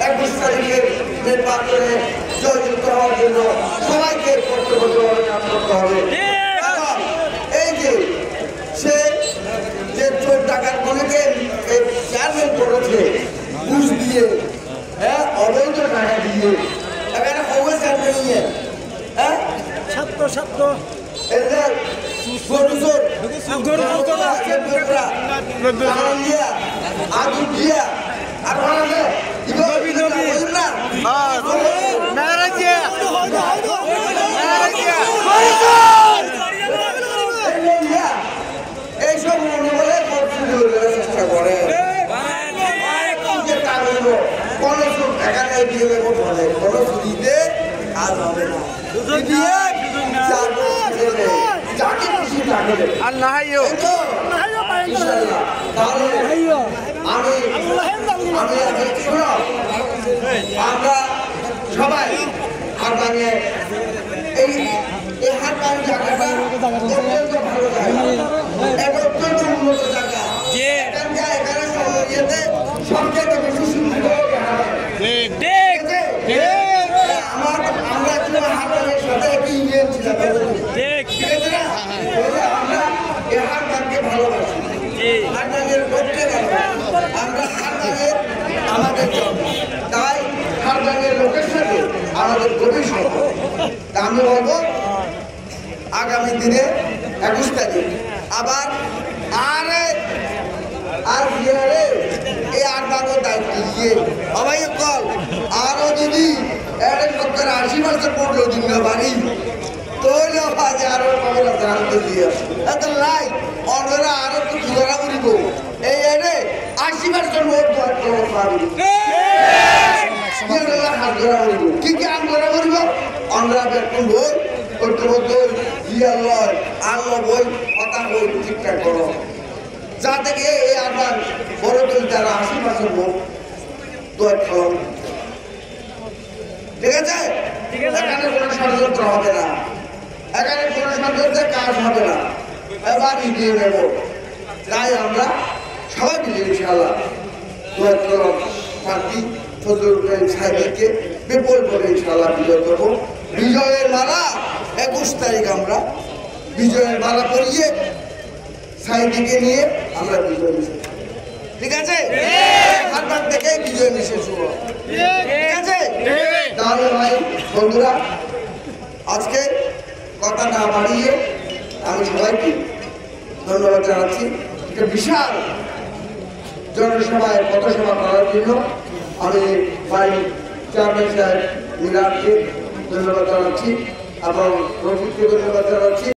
21 তারিখের নির্বাচনে জয়যুক্ত হওয়ার জন্য সবাইকে কর্তব্যভাবে কাজ করতে হবে। এই যে সে যে চোর ডাকাত মনেকে চেয়ারম্যান করেছে ঘুষ দিয়ে, হ্যাঁ, অবৈধ টাকা দিয়ে, এখানে কবে চেয়ারম্যান নিয়ে, হ্যাঁ, ছাত্র এদের গরু চোর আগুন দিয়া আর এইসব মনে বলে চেষ্টা করে এখানে দিতে কাজ হবে না, যাকে খুশি তাকে আর না আমরা সবাই হাত ভাঙে এই হাত ভাঙ জায়গাটা অত্যন্ত ভালো জায়গা, এটা অত্যন্ত উন্নত জায়গা। এখানে সবচেয়ে বেশি সুন্দর আমরা হাত ভাঙের সাথে একটি ইউনিয়ন ছিলাম, ঠিক আছে না? আমরা এই হাত ভাঙকে ভালোবাসি, হাত ভাঙের করতে আমরা হাত ভাঙের আমাদের জন্য, তাই হাত ভাঙের লোকের সাথে আমাদের গভীর সম্পর্ক। তা আমি বলবো আগামী দিনে 21 তারিখ আবার আর বিহারে এই 8 ভাগের দায়িত্ব দিয়ে সবাই কল আরো যদি 80% পড়লো দিন বাড়ি তৈরি বাজে আরো জানতে দিয়ে এত লাই অন্যরা আরো তো ঘোরা করিব এই এনে 80% ভোট পাবি কি কি আমরা করিব আমরা বেতন বই করতে দিয়া লয় আলো বই কথা বই ঠিকঠাক করো যা থেকে এই আবার বড় দল যারা 80% ভোট দোয়া খাও, ঠিক আছে? এখানে কোনো ষড়যন্ত্র হবে না, এখানে কোনো ষড়যন্ত্রের কাজ হবে না, এবার এগিয়ে নেব। তাই আমরা সবাই মিলে ইনশাআল্লাহ দোয়া করব পার্টি ফজলুল করিম সাহেবকে বিপুল করে ইনশাআল্লাহ বিজয় করব। বিজয়ের মালা 21 তারিখ আমরা বিজয়ের মালা পরিয়ে সাহেবকে নিয়ে আমরা বিজয় মিছিল, ঠিক আছে? হারবার থেকে বিজয় মিছিল শুরু, ঠিক আছে? তাহলে ভাই বন্ধুরা আজকে কথা না বাড়িয়ে আমি সবাইকে ধন্যবাদ জানাচ্ছি। একটা বিশাল জনসভায় পথসভা করার জন্য আমি ভাই চেয়ারম্যান সাহেব মিরাজকে ধন্যবাদ জানাচ্ছি এবং রফিককে ধন্যবাদ জানাচ্ছি।